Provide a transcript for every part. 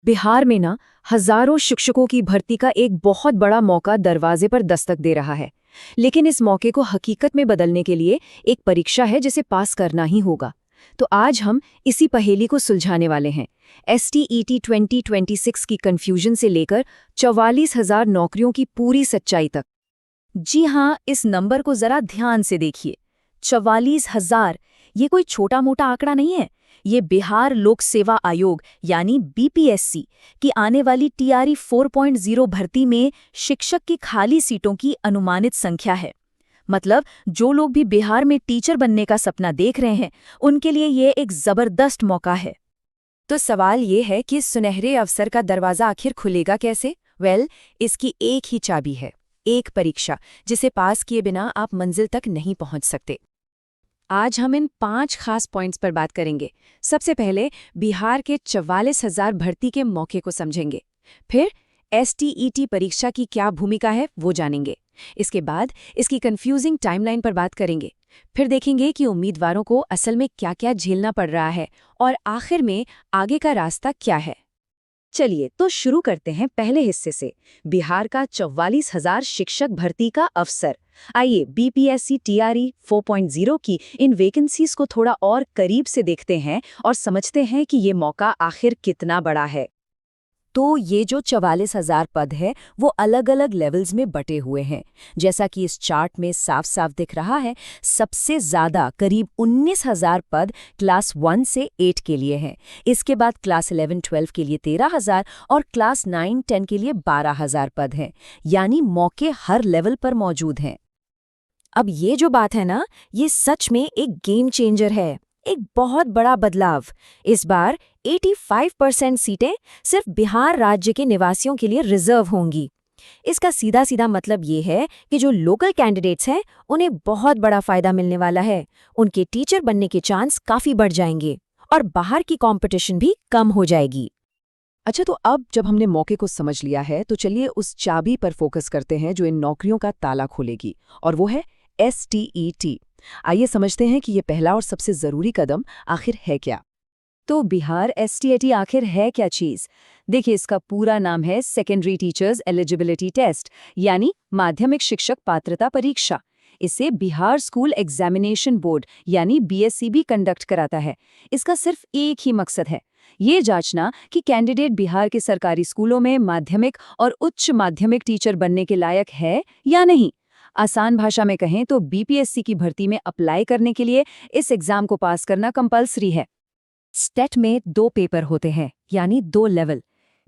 बिहार में ना हजारों शिक्षकों की भर्ती का एक बहुत बड़ा मौका दरवाजे पर दस्तक दे रहा है। लेकिन इस मौके को हकीकत में बदलने के लिए एक परीक्षा है जिसे पास करना ही होगा। तो आज हम इसी पहेली को सुलझाने वाले हैं। STET 2026 की कंफ्यूजन से लेकर 44,000 नौकरियों की पूरी सच्चाई तक। जी हाँ, इस नंबर को जरा ध्यान से देखिए। 44,000 ये कोई छोटा मोटा आंकड़ा नहीं है। ये बिहार लोक सेवा आयोग यानी BPSC की आने वाली TRE 4.0 भर्ती में शिक्षक की खाली सीटों की अनुमानित संख्या है। मतलब जो लोग भी बिहार में टीचर बनने का सपना देख रहे हैं, उनके लिए ये एक जबरदस्त मौका है। तो सवाल ये है कि इस सुनहरे अवसर का दरवाजा आखिर खुलेगा कैसे? इसकी एक ही चाबी है, एक परीक्षा जिसे पास किए बिना आप मंजिल तक नहीं पहुंच सकते। आज हम इन 5 खास पॉइंट्स पर बात करेंगे। सबसे पहले बिहार के 44,000 भर्ती के मौके को समझेंगे। फिर STET परीक्षा की क्या भूमिका है वो जानेंगे। इसके बाद इसकी कंफ्यूजिंग टाइमलाइन पर बात करेंगे। फिर देखेंगे कि उम्मीदवारों को असल में क्या-क्या झेलना पड़ रहा है और आखिर में आगे का रास्ता क्या है। चलिए तो शुरू करते हैं पहले हिस्से से, बिहार का 44,000 शिक्षक भर्ती का अवसर। आइए BPSC TRE 4.0 की इन वैकेंसीज को थोड़ा और करीब से देखते हैं और समझते हैं कि ये मौका आखिर कितना बड़ा है। तो ये जो 44,000 पद है वो अलग अलग लेवल्स में बटे हुए हैं। जैसा कि इस चार्ट में साफ साफ दिख रहा है, सबसे ज्यादा करीब 19,000 पद क्लास 1 से 8 के लिए हैं। इसके बाद क्लास 11-12 के लिए 13,000 और क्लास 9-10 के लिए 12,000 पद हैं। यानी मौके हर लेवल पर मौजूद हैं। अब ये जो बात है ना, ये सच में एक गेम चेंजर है, एक बहुत बड़ा बदलाव। इस बार 85% सीटें सिर्फ बिहार राज्य के निवासियों के लिए रिजर्व होंगी। इसका सीधा सीधा मतलब ये है कि जो लोकल कैंडिडेट्स हैं उन्हें बहुत बड़ा फायदा मिलने वाला है। उनके टीचर बनने के चांस काफी बढ़ जाएंगे और बाहर की कंपटीशन भी कम हो जाएगी। अच्छा, तो अब जब हमने मौके को समझ लिया है तो चलिए उस चाबी पर फोकस करते हैं जो इन नौकरियों का ताला खोलेगी, और वो है STET। आइए समझते हैं कि ये पहला और सबसे जरूरी कदम आखिर है क्या। तो बिहार STET आखिर है क्या चीज? देखिए, इसका पूरा नाम है सेकेंडरी टीचर्स एलिजिबिलिटी टेस्ट, यानी माध्यमिक शिक्षक पात्रता परीक्षा। इसे बिहार स्कूल एग्जामिनेशन बोर्ड यानी BSC भी कंडक्ट कराता है। इसका सिर्फ एक ही मकसद है, ये जांचना कि कैंडिडेट बिहार के सरकारी स्कूलों में माध्यमिक और उच्च माध्यमिक टीचर बनने के लायक है या नहीं। आसान भाषा में कहें तो BPSC की भर्ती में अप्लाई करने के लिए इस एग्जाम को पास करना कंपलसरी है। स्टेट में 2 पेपर होते हैं, यानी 2 लेवल।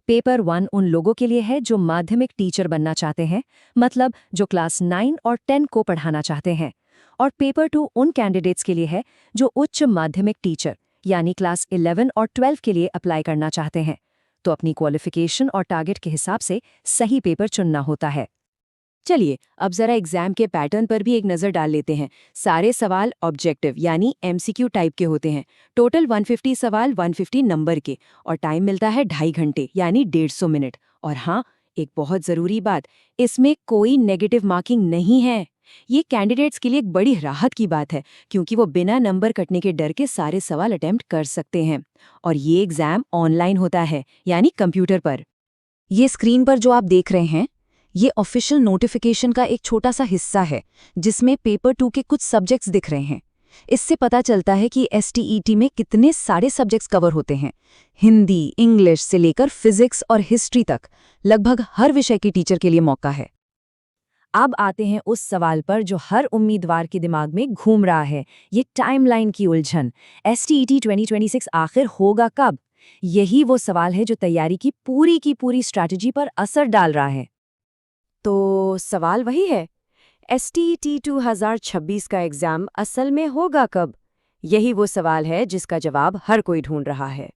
पेपर 1 उन लोगों के लिए है जो माध्यमिक टीचर बनना चाहते हैं, मतलब जो क्लास 9 और 10 को पढ़ाना चाहते हैं। और पेपर 2 उन कैंडिडेट्स के लिए है जो उच्च माध्यमिक टीचर यानी क्लास 11 और 12 के लिए अप्लाई करना चाहते हैं। तो अपनी क्वालिफिकेशन और टारगेट के हिसाब से सही पेपर चुनना होता है। चलिए अब जरा एग्जाम के पैटर्न पर भी एक नज़र डाल लेते हैं। सारे सवाल ऑब्जेक्टिव यानी MCQ टाइप के होते हैं। टोटल 150 सवाल 150 नंबर के, और टाइम मिलता है 2.5 घंटे यानी 150 मिनट। और हाँ, एक बहुत ज़रूरी बात, इसमें कोई नेगेटिव मार्किंग नहीं है। ये कैंडिडेट्स के लिए एक बड़ी राहत की बात है, क्योंकि वो बिना नंबर कटने के डर के सारे सवाल अटेम्प्ट कर सकते हैं। और ये एग्जाम ऑनलाइन होता है, यानी कंप्यूटर पर। ये स्क्रीन पर जो आप देख रहे हैं, ये ऑफिशियल नोटिफिकेशन का एक छोटा सा हिस्सा है, जिसमें पेपर 2 के कुछ सब्जेक्ट्स दिख रहे हैं। इससे पता चलता है कि STET में कितने सारे सब्जेक्ट्स कवर होते हैं। हिंदी, इंग्लिश से लेकर फिजिक्स और हिस्ट्री तक लगभग हर विषय की टीचर के लिए मौका है। अब आते हैं उस सवाल पर जो हर उम्मीदवार के दिमाग में घूम रहा है, ये टाइमलाइन की उलझन। STET 2026 आखिर होगा कब? यही वो सवाल है जो तैयारी की पूरी स्ट्रैटेजी पर असर डाल रहा है। तो सवाल वही है, STET 2026 का एग्जाम असल में होगा कब? यही वो सवाल है जिसका जवाब हर कोई ढूंढ रहा है।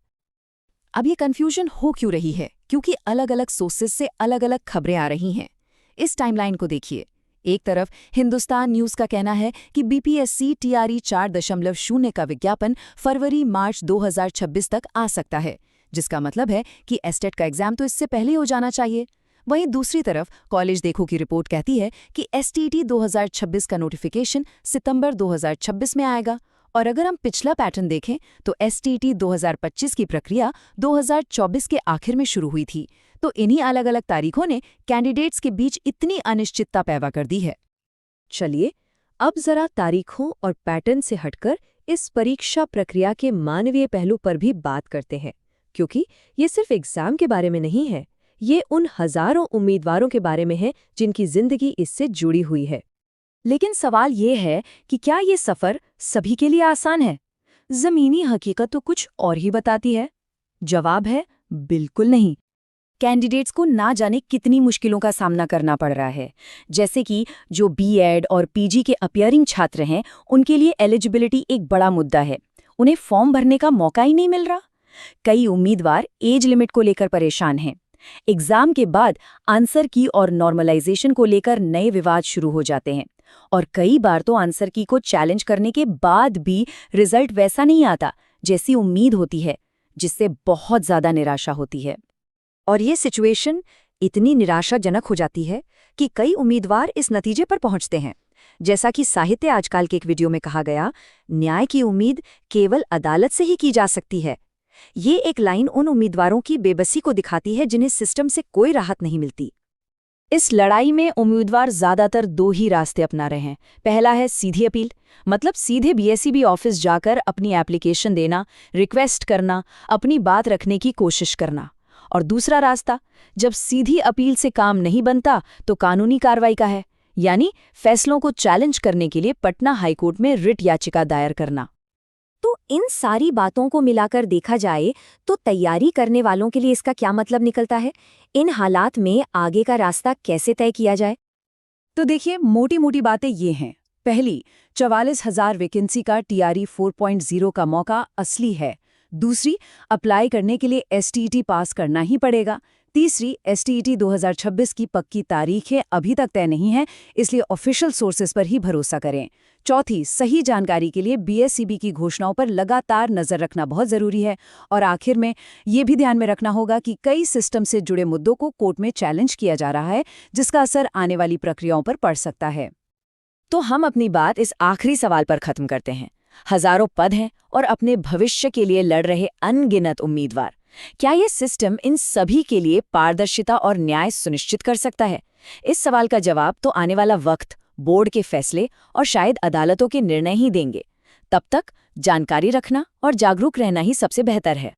अब ये कंफ्यूजन हो क्यों रही है? क्योंकि अलग अलग सोर्सेज से अलग अलग खबरें आ रही हैं। इस टाइमलाइन को देखिए। एक तरफ हिंदुस्तान न्यूज का कहना है कि BPSC TRE 4.0 का विज्ञापन फरवरी-मार्च 2026 तक आ सकता है, जिसका मतलब है कि एस्टेट का एग्जाम तो इससे पहले हो जाना चाहिए। वहीं दूसरी तरफ कॉलेज देखो की रिपोर्ट कहती है कि STET 2026 का नोटिफिकेशन सितंबर 2026 में आएगा, और अगर हम पिछला पैटर्न देखें तो एसटीईटी 2025 की प्रक्रिया 2024 के आखिर में शुरू हुई थी, तो इन्हीं अलग-अलग तारीखों ने कैंडिडेट्स के बीच इतनी अनिश्चितता पैदा कर दी है। चलिए, अब जरा तारीखों और पैटर्न से हटकर इस परीक्षा प्रक्रिया के मानवीय पहलू पर भी बात करते हैं, क्योंकि ये सिर्फ एग्जाम के बारे में नहीं है, ये उन हजारों उम्मीदवारों के बारे में है जिनकी जिंदगी इससे जुड़ी हुई है। लेकिन सवाल ये है कि क्या ये सफर सभी के लिए आसान है? जमीनी हकीकत तो कुछ और ही बताती है। जवाब है बिल्कुल नहीं। कैंडिडेट्स को ना जाने कितनी मुश्किलों का सामना करना पड़ रहा है। जैसे कि जो बीएड और पीजी के अपीयरिंग छात्र हैं, उनके लिए एलिजिबिलिटी एक बड़ा मुद्दा है। उन्हें फॉर्म भरने का मौका ही नहीं मिल रहा। कई उम्मीदवार एज लिमिट को लेकर परेशान हैं। एग्जाम के बाद आंसर की और नॉर्मलाइजेशन को लेकर नए विवाद शुरू हो जाते हैं, और कई बार तो आंसर की को चैलेंज करने के बाद भी रिजल्ट वैसा नहीं आता जैसी उम्मीद होती है, जिससे बहुत ज्यादा निराशा होती है। और ये सिचुएशन इतनी निराशाजनक हो जाती है कि कई उम्मीदवार इस नतीजे पर पहुंचते हैं, जैसा कि साहित्य आजकल के एक वीडियो में कहा गया, न्याय की उम्मीद केवल अदालत से ही की जा सकती है। ये एक लाइन उन उम्मीदवारों की बेबसी को दिखाती है जिन्हें सिस्टम से कोई राहत नहीं मिलती। इस लड़ाई में उम्मीदवार ज्यादातर दो ही रास्ते अपना रहे हैं। पहला है सीधी अपील, मतलब सीधे बीएसईबी ऑफिस जाकर अपनी एप्लीकेशन देना, रिक्वेस्ट करना, अपनी बात रखने की कोशिश करना। और दूसरा रास्ता, जब सीधी अपील से काम नहीं बनता तो कानूनी कार्रवाई का है, यानी फैसलों को चैलेंज करने के लिए पटना हाईकोर्ट में रिट याचिका दायर करना। तो इन सारी बातों को मिलाकर देखा जाए तो तैयारी करने वालों के लिए इसका क्या मतलब निकलता है? इन हालात में आगे का रास्ता कैसे तय किया जाए? तो देखिए, मोटी मोटी बातें ये हैं। पहली, 44,000 वैकेंसी का टीआरई 4.0 का मौका असली है। दूसरी, अप्लाई करने के लिए एसटीईटी पास करना ही पड़ेगा। तीसरी, एसटीईटी 2026 की पक्की तारीखें अभी तक तय नहीं है, इसलिए ऑफिशियल सोर्सेज पर ही भरोसा करें। चौथी, सही जानकारी के लिए बीएसईबी की घोषणाओं पर लगातार नजर रखना बहुत जरूरी है। और आखिर में ये भी ध्यान में रखना होगा कि कई सिस्टम से जुड़े मुद्दों को कोर्ट में चैलेंज किया जा रहा है, जिसका असर आने वाली प्रक्रियाओं पर पड़ सकता है। तो हम अपनी बात इस आखिरी सवाल पर खत्म करते हैं। हजारों पद हैं और अपने भविष्य के लिए लड़ रहे अनगिनत उम्मीदवार। क्या ये सिस्टम इन सभी के लिए पारदर्शिता और न्याय सुनिश्चित कर सकता है? इस सवाल का जवाब तो आने वाला वक्त, बोर्ड के फैसले और शायद अदालतों के निर्णय ही देंगे। तब तक जानकारी रखना और जागरूक रहना ही सबसे बेहतर है।